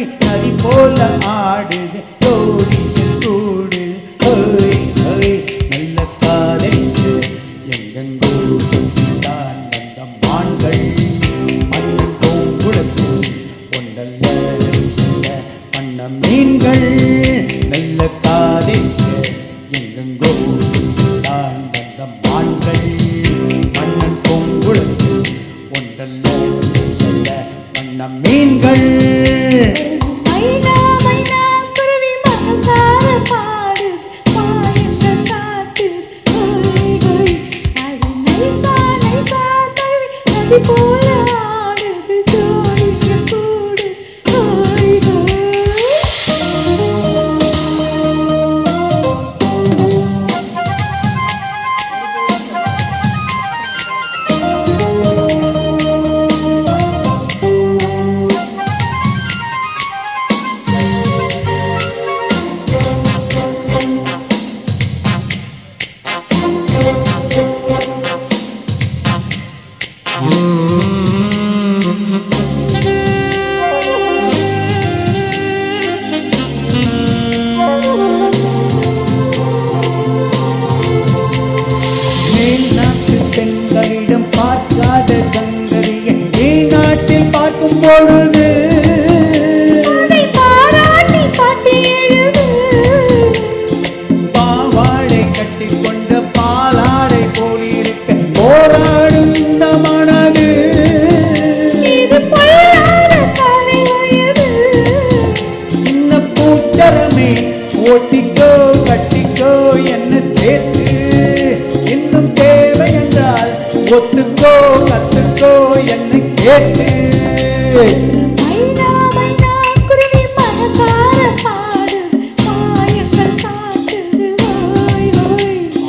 தழுவி நதி போல ஆடுது ஜோடிய கூடு நல்ல காதலித்து எங்கெங்கோ தான் வந்த மான்கள் மண்ணன் பூங்குளத்தில் ஒன்றல்ல பண்ண மீன்கள் நல்ல காதலித்து எங்கெங்கோ தான் வந்த மான்கள் மண்ணன் பூங்குளத்தில் ஒன்றல்ல பண்ண மீன்கள் பெண்களிடம் பார்க்காத சங்கதியை நாட்டில் பார்க்கும் பொழுது பாராட்டி பாட்டி எழுது பாவாடை கட்டி கொண்ட பாலாடை போலிருக்க போராடும் இந்த மனது சின்ன பூச்சரமே ஓட்டிக்கோ கட்டிக்கோ என்ன சேர்த்து இன்னும் தேவை என்றால் ஒத்துக்கோ கத்துக்கோ என்னை கேட்டு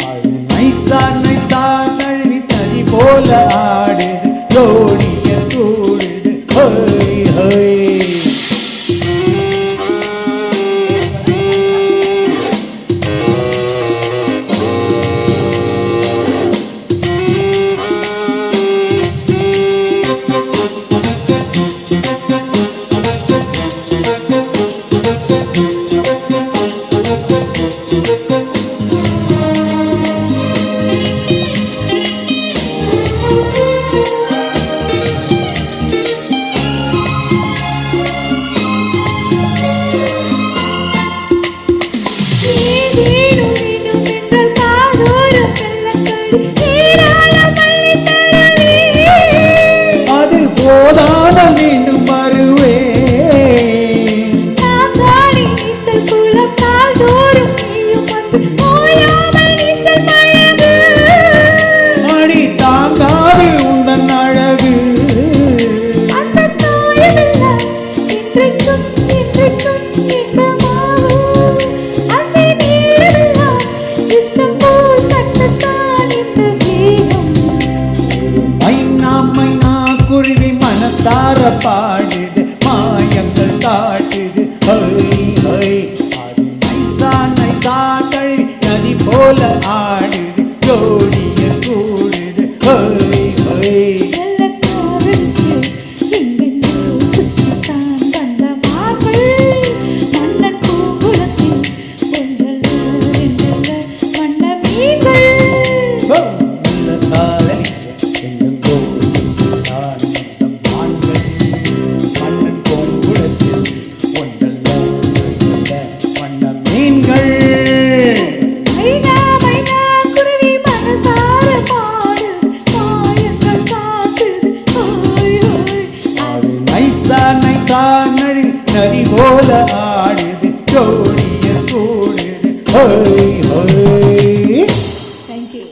அது நைசா நைசா நழுவி தனி போல ஆடுது ஜோடிய கூடுது ஹோய் ஹோய் அது போதான மீண்டும் வருவே அடி தாங்காது உந்தன் அழகு குருவி மனசார பாடுது மாயங்கள் காட்டுது ஹோய் ஹோய் அது நைசா நைசா கழுவி நதி போல ஆடுது ஜோடிய கூடுது ஹோய் ஹோய் நதி போல ஆடுது ஜோடிய கூடுது ஹோய் ஹோய். Thank you.